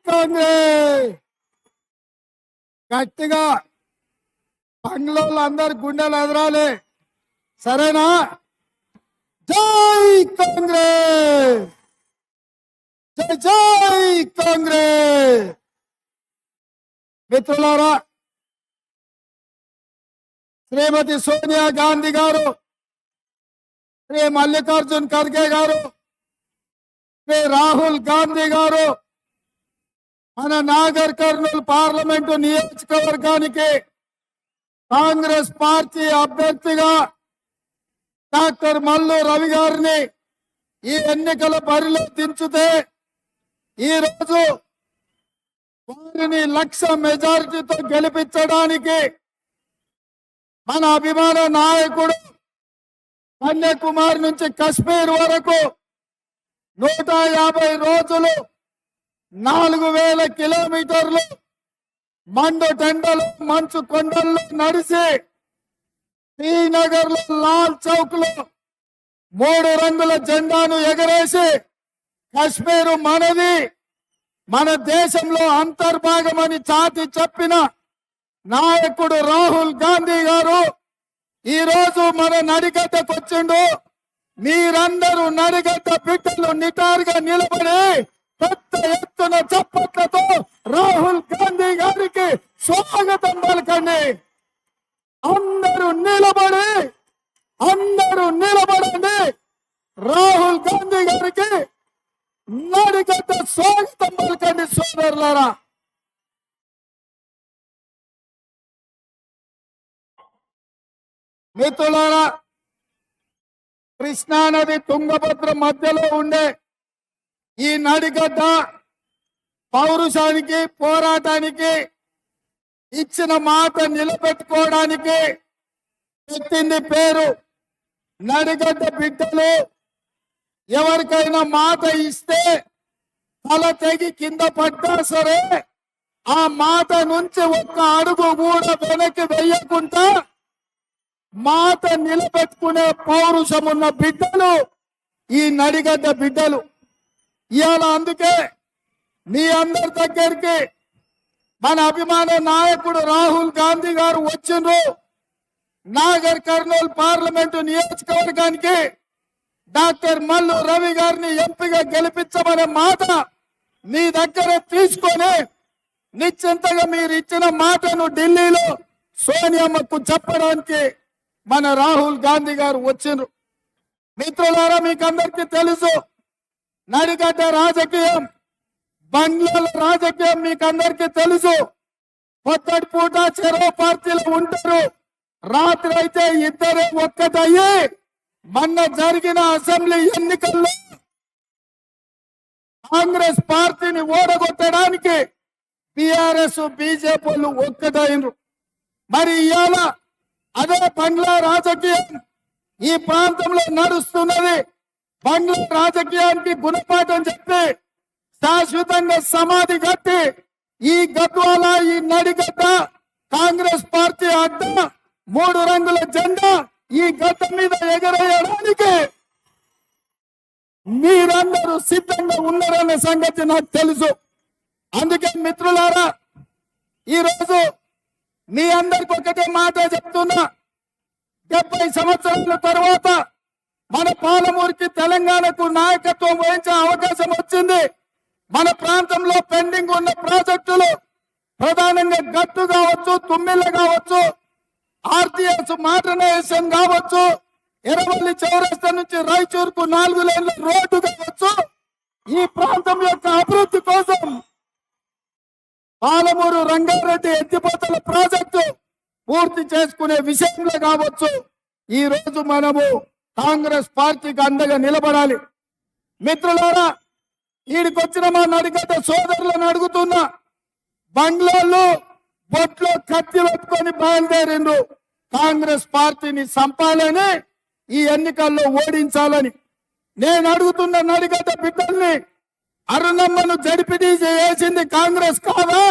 కాంగ్రెస్ గట్టిగా బంగ్లాలో అందరు గుండెలు ఎదరాలి, సరేనా? జై కాంగ్రెస్, జై జై కాంగ్రెస్. మిత్రులారా, శ్రీమతి సోనియా గాంధీ గారు, శ్రీ మల్లికార్జున్ ఖర్గే గారు, శ్రీ రాహుల్ గాంధీ గారు మన నాగర్ కర్నూలు పార్లమెంటు నియోజకవర్గానికి కాంగ్రెస్ పార్టీ అభ్యర్థిగా డాక్టర్ మల్లు రవి గారిని ఈ ఎన్నికల బరిలో దించితే ఈరోజు వారిని 1,00,000 మెజారిటీతో గెలిపించడానికి మన అభిమాన నాయకుడు కన్యాకుమారి నుంచి కశ్మీర్ వరకు 150 రోజులు 4,000 కిలోమీటర్లు మండు టెండలు మంచు కొండల్లో నడిచి శ్రీనగర్ లో లాల్ చౌక్ లో 3 రంగుల జెండాను ఎగరేసి కశ్మీరు మనది, మన దేశంలో అంతర్భాగమని చాటి చెప్పిన నాయకుడు రాహుల్ గాంధీ గారు ఈ రోజు మన నడిగడ్డకు వచ్చిండు. మీరందరూ నడిగడ్డ బిడ్డలు నిటారుగా నిలబడి పెద్ద ఎత్తున చప్పట్లతో రాహుల్ గాంధీ గారికి స్వాగతం పలకండి. అందరూ నిలబడండి. రాహుల్ గాంధీ గారికి నడిగడ్డ స్వాగతం పలకండి సోదరులారా. మిత్రులారా, కృష్ణానది తుంగభద్ర మధ్యలో ఉండే ఈ నడిగడ్డ పౌరుషానికి, పోరాటానికి, ఇచ్చిన మాట నిలబెట్టుకోవడానికి పెట్టింది పేరు నడిగడ్డ. బిడ్డలు ఎవరికైనా మాట ఇస్తే తల తెగి కింద పడ్డా సరే ఆ మాట నుంచి ఒక్క అడుగు కూడా వెనక్కి వెయ్యకుండా మాట నిలబెట్టుకునే పౌరుషం ఉన్న బిడ్డలు ఈ నడిగడ్డ బిడ్డలు. ఇవాళ అందుకే మీ అందరి దగ్గరికి మన అభిమాన నాయకుడు రాహుల్ గాంధీ గారు వచ్చిండ్రు. నాగర్ కర్నూలు పార్లమెంటు నియోజకవర్గానికి డాక్టర్ మల్లు రవి గారిని ఎంపీగా గెలిపించమనే మాట మీ దగ్గర తీసుకొని నిశ్చింతగా మీరు ఇచ్చిన మాటను ఢిల్లీలో సోనియమ్మకు చెప్పడానికి మన రాహుల్ గాంధీ గారు వచ్చిండ్రు. మిత్రులారా, మీకు అందరికీ తెలుసు నడిగడ్డ రాజకీయం, బంగ్లాల రాజకీయం మీకు అందరికీ తెలుసు. పొద్దటి పూట చెరో పార్టీలు ఉంటారు, రాత్రి అయితే ఇద్దరే ఒక్కటయ్యి మొన్న జరిగిన అసెంబ్లీ ఎన్నికల్లో కాంగ్రెస్ పార్టీని ఓడగొట్టడానికి టిఆర్ఎస్ బీజేపీలు ఒక్కటైనరు. మరి ఇవాళ అదే బంగ్లా రాజకీయం ఈ ప్రాంతంలో నడుస్తున్నది. బంగ్లా రాజకీయానికి గుణపాఠం చెప్పి శాశ్వతంగా సమాధి కట్టి ఈ గద్వాల, ఈ నడిగడ్డ కాంగ్రెస్ పార్టీ అడ్డ 3 రంగుల జెండా ఈ గడ్డ మీద ఎగరేయడానికి మీరందరూ సిద్ధంగా ఉన్నారనే సంగతి నాకు తెలుసు. అందుకే మిత్రులారా, ఈరోజు మీ అందరికి ఒకటే మాట చెప్తున్నా. 70 సంవత్సరాల తర్వాత మన పాలమూరుకి, తెలంగాణకు నాయకత్వం వహించే అవకాశం వచ్చింది. మన ప్రాంతంలో పెండింగ్ ఉన్న ప్రాజెక్టులు ప్రధానంగా గట్టు కావచ్చు, తుమ్మిళ్ళ కావచ్చు, ఆర్టీఎస్ మోడర్నైజేషన్ కావచ్చు, ఎర్రవల్లి చౌరస్తా నుంచి రాయచూరుకు 4 లేన్ల రోడ్డు కావచ్చు, ఈ ప్రాంతం యొక్క అభివృద్ధి కోసం పాలమూరు రంగారెడ్డి ఎత్తిపోతల ప్రాజెక్టు పూర్తి చేసుకునే విషయంలో కావచ్చు, ఈ రోజు మనము కాంగ్రెస్ పార్టీకి అండగా నిలబడాలి. మిత్రులారా, ఈడికొచ్చిన మా నడిగడ్డ సోదరులను అడుగుతున్నా, బంగ్లాలో బొట్లో కత్తి పట్టుకొని బయలుదేరిండ్రు కాంగ్రెస్ పార్టీని చంపాలని, ఈ ఎన్నికల్లో ఓడించాలని. నేను అడుగుతున్న నడిగడ్డ బిడ్డల్ని, అరుణమ్మను జడిపిటీసీ చేసింది కాంగ్రెస్ కాదా?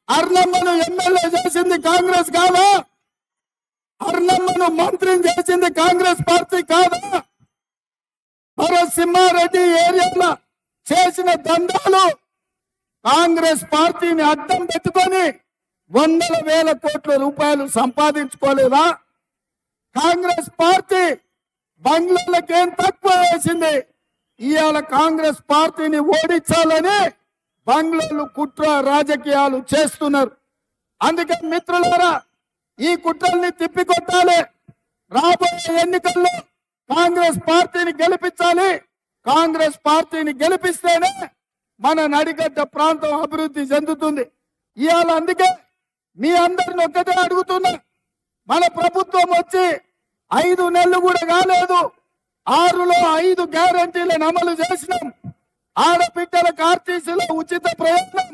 అరుణమ్మను ఎమ్మెల్యే చేసింది కాంగ్రెస్ కాదా? అరుణమ్మను మంత్రిని చేసింది కాంగ్రెస్ పార్టీ కాదా? భరత్ సింహారెడ్డి ఏరియాలో చేసిన దందాలు కాంగ్రెస్ పార్టీని అడ్డం పెట్టుకొని వందల వేల కోట్ల రూపాయలు సంపాదించుకోలేదా? కాంగ్రెస్ పార్టీ బంగ్లాలకేం తక్కువ వేసింది? ఇవాళ కాంగ్రెస్ పార్టీని ఓడించాలని బంగ్లాలు కుట్ర రాజకీయాలు చేస్తున్నారు. అందుకే మిత్రులారా, ఈ కుట్రల్ని తిప్పికొట్టాలి. రాబోయే ఎన్నికల్లో కాంగ్రెస్ పార్టీని గెలిపించాలి. కాంగ్రెస్ పార్టీని గెలిపిస్తేనే మన నడిగడ్డ ప్రాంతం అభివృద్ధి చెందుతుంది. ఇవాళ అందుకే మీ అందరిని ఒక్కటే అడుగుతున్నా, మన ప్రభుత్వం వచ్చి 5 నెలలు కూడా కాలేదు. 6లో 5 గ్యారంటీలను అమలు చేసినాం. ఆడబిడ్డలకు ఆర్టీసీలో ఉచిత ప్రయాణం,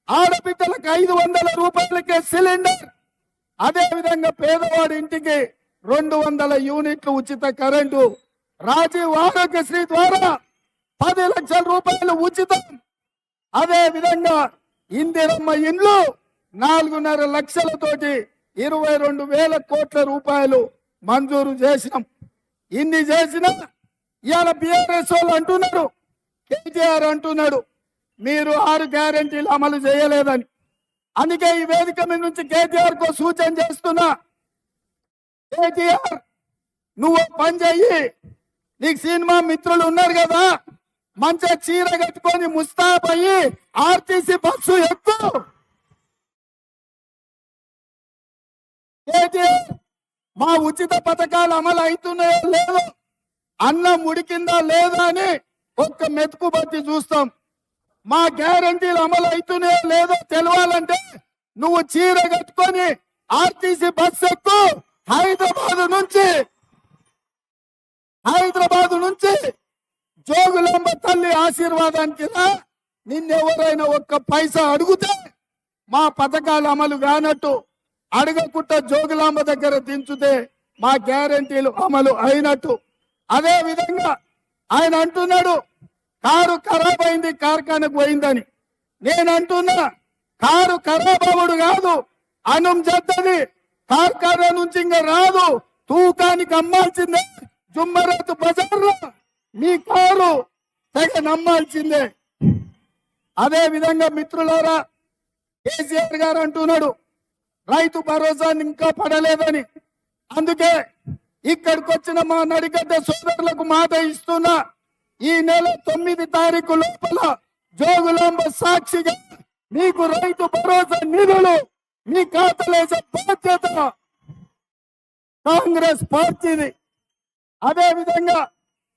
ఆడబిడ్డలకు 500 రూపాయలకే సిలిండర్, అదే విధంగా పేదవాడి ఇంటికి 200 యూనిట్లు ఉచిత కరెంటు, రాజీవ్ ఆరోగ్యశ్రీ ద్వారా 10 లక్షల రూపాయలు ఉచితం, అదే విధంగా ఇందిరమ్మ ఇండ్లు 4.5 లక్షలతోటి 22,000 కోట్ల రూపాయలు మంజూరు చేసినాం. ఇన్ని చేసినా ఇవాళ బీఆర్ఎస్ వాళ్ళు అంటున్నారు, కేటీఆర్ అంటున్నాడు మీరు 6 గ్యారెంటీలు అమలు చేయలేదని. అందుకే ఈ వేదిక మీద నుంచి కేటీఆర్ కో సూచన చేస్తున్నా, కేటీఆర్ నువ్వు పని చెయ్యి, నీకు సినిమా మిత్రులు ఉన్నారు కదా, మంచిగా చీర కట్టుకొని ముస్తాబయ్యి ఆర్టీసీ బస్సు ఎక్కు. కేటీఆర్ మా ఉచిత పథకాలు అమలు అవుతున్నాయో లేదో, అన్నం ఉడికిందా లేదా అని ఒక్క మెతుకు బట్టి చూస్తాం. మా గ్యారంటీలు అమలు అవుతున్నాయో లేదో తెలవాలంటే నువ్వు చీర కట్టుకొని ఆర్టీసీ బస్ ఎక్కు. హైదరాబాద్ నుంచి జోగులాంబ తల్లి ఆశీర్వాదానికి రా. నిన్నెవరైనా ఒక్క పైసా అడిగితే మా పథకాలు అమలు కానట్టు, అడగకుండా జోగులాంబ దగ్గర దించుతే మా గ్యారంటీలు అమలు అయినట్టు. అదే విధంగా ఆయన అంటున్నాడు కారు ఖరాబ్ అయింది కార్ఖానకు పోయిందని. నేను అంటున్నా కారు ఖరాబ్ అవ్వడు కాదు, అన్నం జద్దది కార్ఖానా నుంచి ఇంకా రాదు, తూకానికి అమ్మాల్సిందే. జుమ్మరాతు బజార్లో మీ కారు తెగ నమ్మాల్సిందే. అదే విధంగా మిత్రులారా, కేసీఆర్ గారు అంటున్నాడు రైతు భరోసా ఇంకా పడలేదని. అందుకే ఇక్కడికి వచ్చిన మా నడిగడ్డ సోదరులకు మాట ఇస్తున్నా, ఈ నెల 9 తారీఖు లోపల జోగులాంబ సాక్షిగా మీకు రైతు భరోసా నిధులు మీ ఖాతాలేసే బాధ్యత కాంగ్రెస్ పార్టీది. అదే విధంగా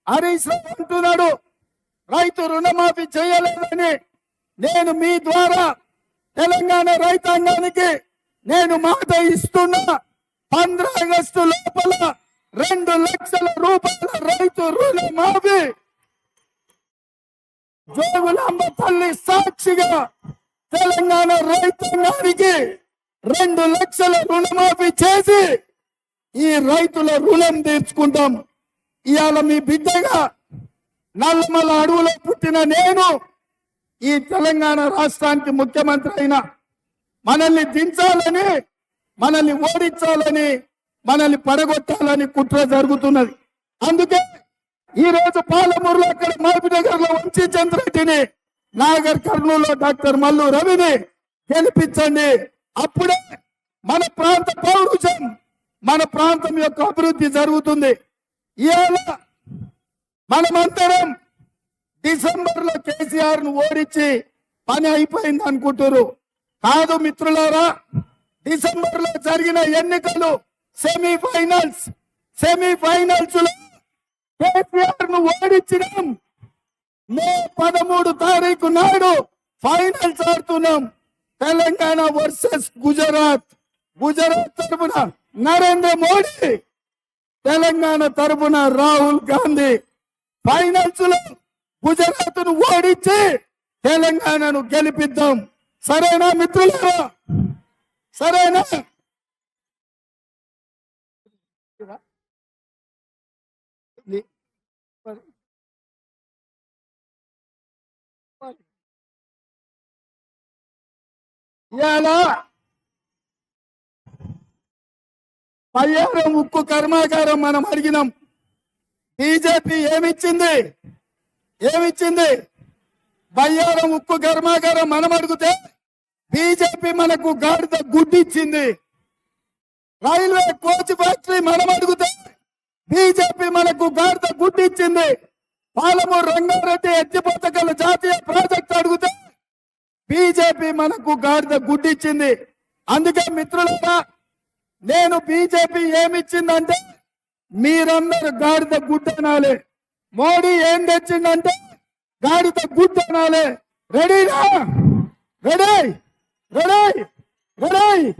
హరీష్ రావు అంటున్నాడు రైతు రుణమాఫీ చేయలేదని. నేను మీ ద్వారా తెలంగాణ రైతాంగానికి నేను మాట ఇస్తున్నా, 15 ఆగస్టు లోపల 2 లక్షల రూపాయల రైతు రుణమాఫీ జోగులాంబ తల్లి సాక్షిగా తెలంగాణ రైతాంగానికి 2 లక్షల రుణమాఫీ చేసి ఈ రైతుల రుణం తీర్చుకుంటాం. ఇవాళ మీ బిడ్డగా నల్లమల అడవులో పుట్టిన నేను ఈ తెలంగాణ రాష్ట్రానికి ముఖ్యమంత్రి అయినా మనల్ని దించాలని, మనల్ని ఓడించాలని, మనల్ని పడగొట్టాలని కుట్ర జరుగుతున్నది. అందుకే ఈ రోజు పాలమూరులో అక్కడ మహబూబ్నగర్ లో వంశీ చంద్రెడ్డిని, నాగర్ కర్నూలులో డాక్టర్ మల్లు రవిని గెలిపించండి. అప్పుడే మన ప్రాంత పౌరుషం, మన ప్రాంతం యొక్క అభివృద్ధి జరుగుతుంది. ఇవాళ మనమందరం డిసెంబర్ లో కేసీఆర్ ను ఓడించి పని అయిపోయింది అనుకుంటారు. కాదు మిత్రులారా, డిసెంబర్ లో జరిగిన ఎన్నికలు సెమీఫైనల్స్ లో కేసీఆర్ ను ఓడించినాం. మే 13 తారీఖు నాడు ఫైనల్స్ ఆడుతున్నాం. తెలంగాణ వర్సెస్ గుజరాత్ తరఫున నరేంద్ర మోడీ, తెలంగాణ తరఫున రాహుల్ గాంధీ. ఫైనల్స్ లో గుజరాత్ ను ఓడించి తెలంగాణను గెలిపిద్దాం. సరేనా మిత్రులారా? సరేనా? ఇలా పయ్యారం ఉక్కు కర్మాగారం మనం అడిగినాం. బీజేపీ ఏమిచ్చింది? బయ్యారం ఉక్కు కర్మాగారం మనం అడిగితే బీజేపీ మనకు గాడిద గుడ్డిచ్చింది. రైల్వే కోచ్ ఫ్యాక్టరీ మనం అడిగితే బీజేపీ మనకు గాడిద గుడ్డిచ్చింది. పాలమూరు రంగారెడ్డి ఎత్తిపోతకల జాతీయ ప్రాజెక్ట్ అడిగితే బీజేపీ మనకు గాడిద గుడ్డిచ్చింది. అందుకే మిత్రులారా, నేను బీజేపీ ఏమిచ్చిందంటే మీరందరూ గాడిద గుడ్డ అనాలి. మోడీ ఏం తెచ్చిందంటే గాడిద గుడ్డ అనాలి. రెడీనా? Ready ready ready.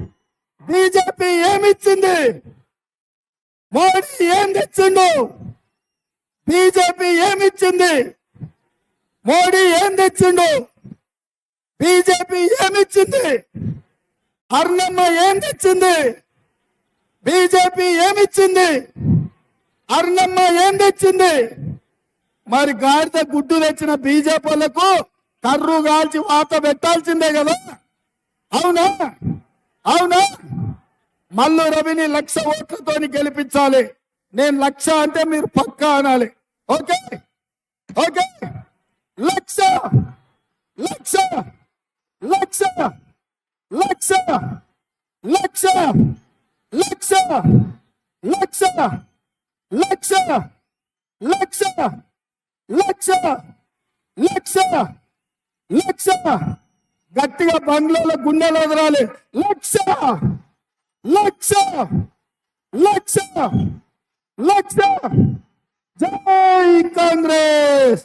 బీజేపీ ఏమిచ్చింది? మోడీ ఏం తెచ్చిండు? బీజేపీ ఏమిచ్చింది? మోడీ ఏం తెచ్చిండు? బీజేపీ ఏమిచ్చింది? అర్ణమ్మ ఏం తెచ్చింది? బీజేపీ ఏమిచ్చింది? అర్ణమ్మ ఏం తెచ్చింది? మరి గాడిద గుడ్డు తెచ్చిన బీజేపీ వాళ్ళకు కర్రు కాల్చి వాత పెట్టాల్సిందే కదా. అవునా? అవునా? మల్లు రవిని 1,00,000 ఓట్లతోని గెలిపించాలి. నేను 1,00,000 అంటే మీరు పక్కా అనాలి. Okay okay. 1,00,000 1,00,000 1,00,000 1,00,000 1,00,000 1,00,000 1,00,000 1,00,000 1,00,000 1,00,000 1,00,000 1,00,000. గట్టిగా బంగ్లాలో గుండెలు వదరాలి. 1,00,000 1,00,000 1,00,000 1,00,000. జై కాంగ్రెస్.